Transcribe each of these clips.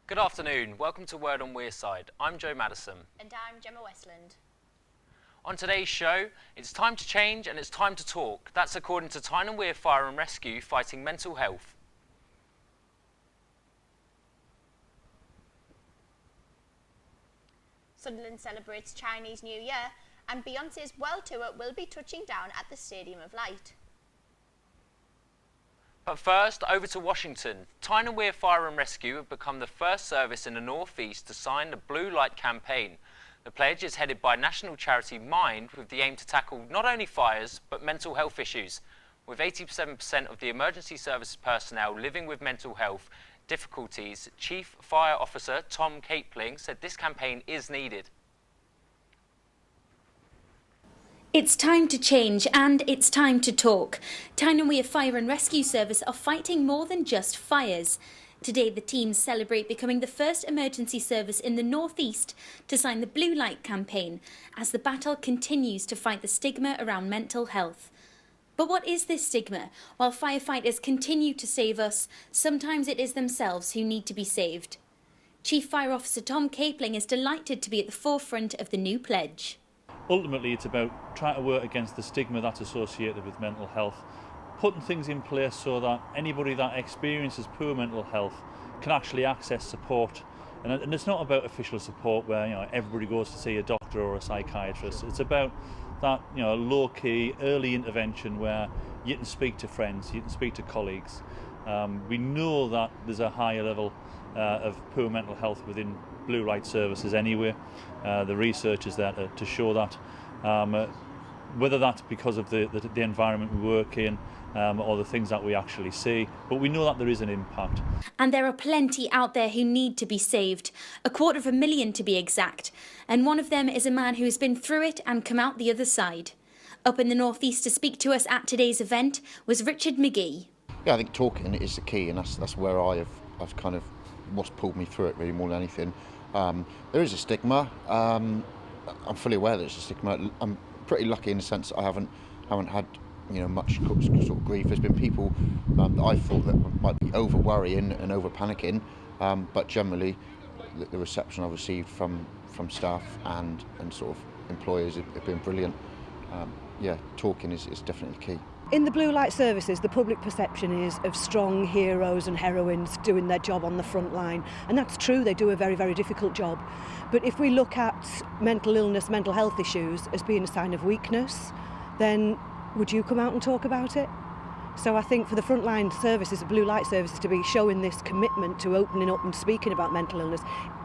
Good afternoon, welcome to Word on Wearside. I'm Joe Madison. And I'm Gemma Westland. On today's show, it's time to change and it's time to talk. That's according to Tyne and Wear Fire and Rescue fighting mental health. Sunderland celebrates Chinese New Year and Beyonce's World Tour will be touching down at the Stadium of Light. But first, over to Washington. Tyne and Wear Fire and Rescue have become the first service in the Northeast to sign the Blue Light campaign. The pledge is headed by national charity Mind with the aim to tackle not only fires but mental health issues. With 87% of the emergency service personnel living with mental health difficulties, Chief Fire Officer Tom Capling said this campaign is needed. It's time to change and it's time to talk. Tyne and Wear Fire and Rescue Service are fighting more than just fires. Today the teams celebrate becoming the first emergency service in the Northeast to sign the Blue Light campaign as the battle continues to fight the stigma around mental health. But what is this stigma? While firefighters continue to save us, sometimes it is themselves who need to be saved. Chief Fire Officer Tom Capling is delighted to be at the forefront of the new pledge. Ultimately, it's about trying to work against the stigma that's associated with mental health, putting things in place so that anybody that experiences poor mental health can actually access support. And it's not about official support where everybody goes to see a doctor or a psychiatrist. It's about that low-key early intervention where you can speak to friends, you can speak to colleagues. We know that there's a higher level of poor mental health within blue light services anyway. The research is there to show that. Whether that's because of the environment we work in or the things that we actually see, but we know that there is an impact. And there are plenty out there who need to be saved, 250,000 to be exact, and one of them is a man who has been through it and come out the other side. Up in the Northeast to speak to us at today's event was Richard McGee. Yeah, I think talking is the key, and that's where I've kind of what's pulled me through it really more than anything. There is a stigma. I'm fully aware there's a stigma. I'm pretty lucky in the sense that I haven't had much sort of grief. There's been people that I thought that might be over worrying and over panicking, but generally the reception I've received from staff and sort of employers have been brilliant. Talking is definitely key. In the blue light services, the public perception is of strong heroes and heroines doing their job on the front line. And that's true, they do a very, very difficult job. But if we look at mental illness, mental health issues as being a sign of weakness, then would you come out and talk about it? So I think for the frontline services, the blue light services, to be showing this commitment to opening up and speaking about mental illness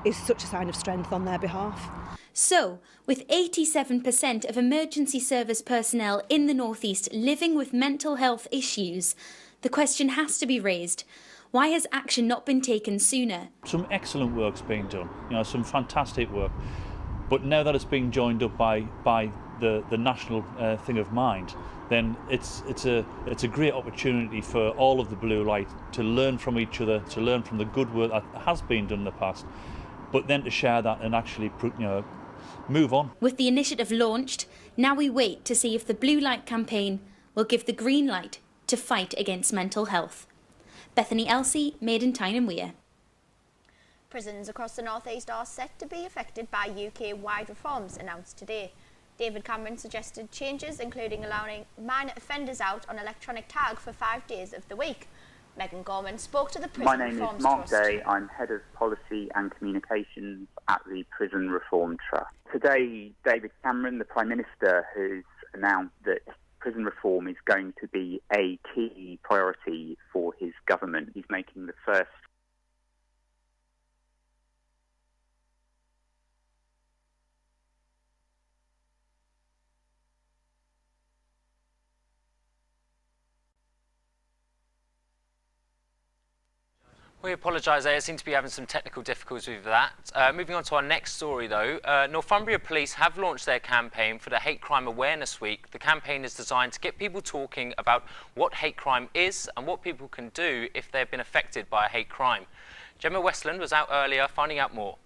is such a sign of strength on their behalf. So, with 87% of emergency service personnel in the Northeast living with mental health issues, the question has to be raised. Why has action not been taken sooner? Some excellent work's being done, some fantastic work. But now that it's being joined up by the national thing of Mind, then it's a great opportunity for all of the blue light to learn from each other, to learn from the good work that has been done in the past, but then to share that and actually move on. With the initiative launched, now we wait to see if the Blue Light campaign will give the green light to fight against mental health. Bethany Elsey, Made in Tyne and Wear. Prisons across the Northeast are set to be affected by UK-wide reforms announced today. David Cameron suggested changes including allowing minor offenders out on electronic tag for 5 days of the week. Megan Gorman spoke to the Prison Reforms Trust. My name is Mark Day. I'm Head of Policy and Communications at the Prison Reform Trust. Today, David Cameron, the Prime Minister, has announced that prison reform is going to be a key priority for his government. He's making the first We apologise, they seem to be having some technical difficulties with that. Moving on to our next story though, Northumbria Police have launched their campaign for the Hate Crime Awareness Week. The campaign is designed to get people talking about what hate crime is and what people can do if they've been affected by a hate crime. Gemma Westland was out earlier finding out more.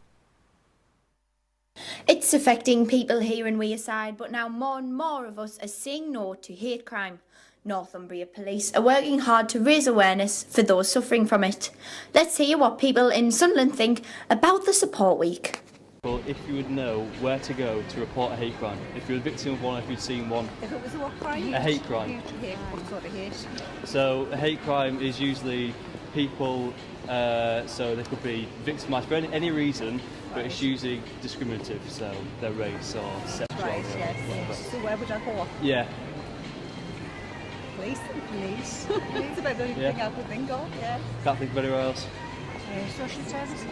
It's affecting people here in Wearside, but now more and more of us are saying no to hate crime. Northumbria Police are working hard to raise awareness for those suffering from it. Let's hear what people in Sunderland think about the support week. Well, if you would know where to go to report a hate crime, if you're a victim of one, if you've seen one. If it was a what crime? A hate crime. What sort of hate? So a hate crime is usually people, so they could be victimised for any reason, but it's usually discriminative, so their race or sexuality. Right, yes. So where would I go? Yeah. Police. It's about the only thing I could think of, yeah. Can't think of anywhere else. Social services.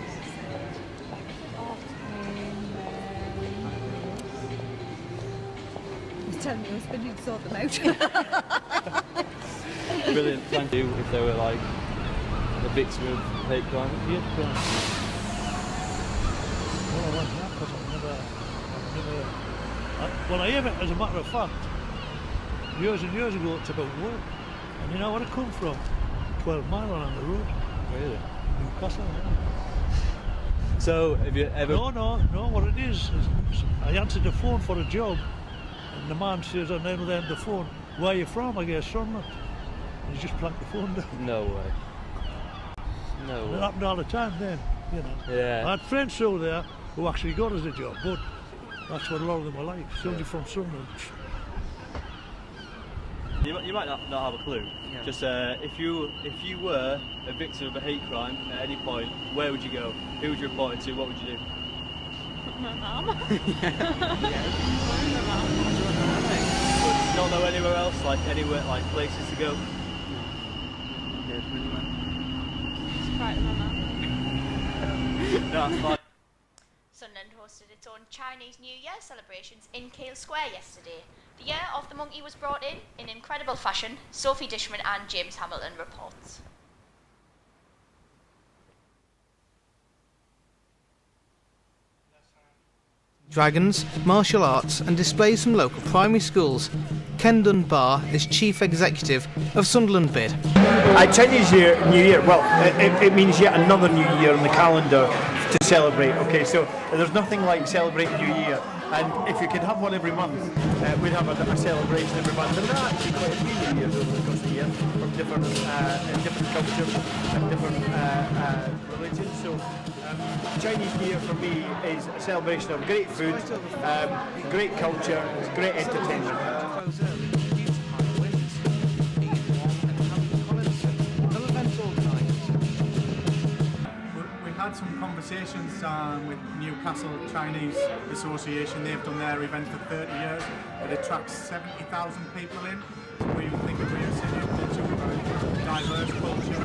Tell me, husband, you'd sort them out. Brilliant, thank you. If they were like a victim of hate crime. Well, I haven't, as a matter of fact. Years and years ago, it's about work. And you know where I come from? 12 mile on the road. Really? Newcastle, So, have you ever... No, what it is I answered the phone for a job, and the man says on the end of the phone, "Where are you from?" I guess Sunderland. And he just planked the phone down. No way. No way. It happened all the time then, you know. Yeah. I had friends over there who actually got us a job, but that's what a lot of them were like, somebody from Sunderland. You might not have a clue. Yeah. Just if you were a victim of a hate crime at any point, where would you go? Who would you report it to? What would you do? My mum. Not know anywhere else, like anywhere, like places to go. Just cry to my mum. No, it's fine. Sunderland hosted its own Chinese New Year celebrations in Keele Square yesterday. The Year of the Monkey was brought in incredible fashion. Sophie Dishman and James Hamilton reports. Dragons, martial arts and displays from local primary schools. Ken Dunbar is Chief Executive of Sunderland Bid. Chinese New Year, well, it means yet another new year on the calendar to celebrate. Okay, so there's nothing like celebrating New Year. And if you could have one every month, we'd have a celebration every month. And there are actually quite a few New Years over the course of the year from different cultures and different religions. So Chinese New Year for me is a celebration of great food, great culture, great entertainment. Had some conversations with Newcastle Chinese Association. They've done their event for 30 years. It attracts 70,000 people in. We think of Wearside culture, very diverse culture,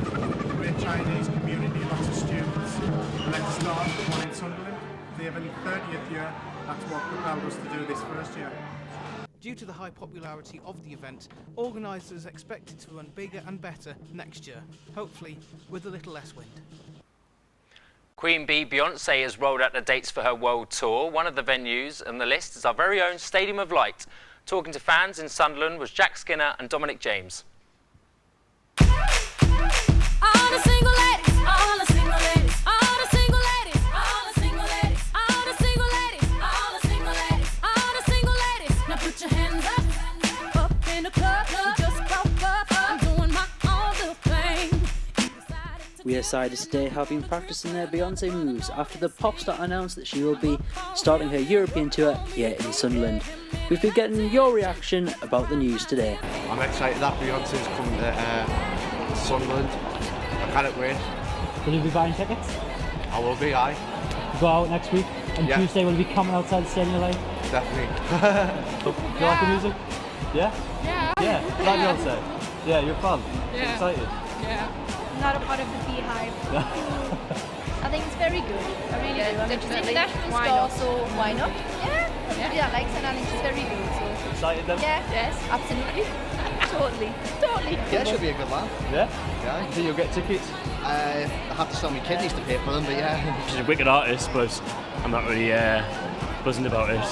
great Chinese community, lots of students. And let's start with one in Sunderland. They have in 30th year. That's what propelled us to do this first year. Due to the high popularity of the event, organisers expect it to run bigger and better next year, hopefully with a little less wind. Queen Bee Beyonce has rolled out the dates for her world tour. One of the venues on the list is our very own Stadium of Light. Talking to fans in Sunderland was Jack Skinner and Dominic James. All the single ladies, all the single ladies, all the single ladies, all the single ladies, all the single ladies, all the single ladies, all the single ladies. Now put your hands up in the club. Just broke up. I'm doing my own little thing. Wearside today have been practicing their Beyonce moves after the pop star announced that she will be starting her European tour here in Sunderland. We've been getting your reaction about the news today. I'm excited that Beyonce's coming to Sunderland. I can't wait. Will you be buying tickets? I will be, aye. Go out next week and Yeah. Tuesday will you be coming outside the Stadium Live? Definitely. Do you like the music? Yeah? Yeah. Yeah, like Beyonce. Yeah, you're fun. Yeah. Excited. Yeah. Not a part of the beehive. I think it's very good. I really do. I mean, she's an international star, so why not? Yeah. Everybody that likes her, I think she's very good. So. Excited then? Yeah. Yes. Absolutely. Totally. Yeah, it should be a good laugh. Yeah? Yeah. So you'll get tickets? I have to sell my kidneys to pay for them, but yeah. She's a wicked artist, but I'm not really buzzing about it.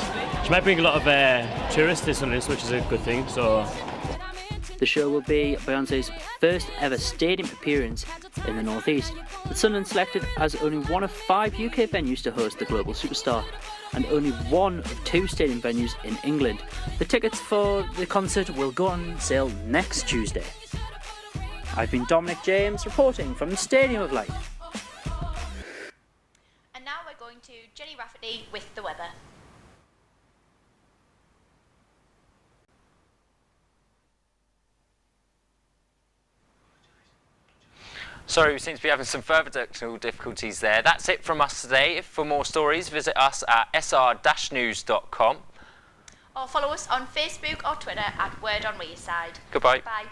She might bring a lot of tourists to Sunderland, which is a good thing. So The show will be Beyonce's first ever stadium appearance in the North East, with Sunderland selected as only one of 5 UK venues to host the global superstar, and only one of 2 stadium venues in England. The tickets for the concert will go on sale next Tuesday. I've been Dominic James, reporting from the Stadium of Light. And now we're going to Jenny Rafferty with the weather. Sorry, we seem to be having some further technical difficulties there. That's it from us today. For more stories, visit us at sr-news.com. Or follow us on Facebook or Twitter at Word on Wearside. Goodbye. Bye.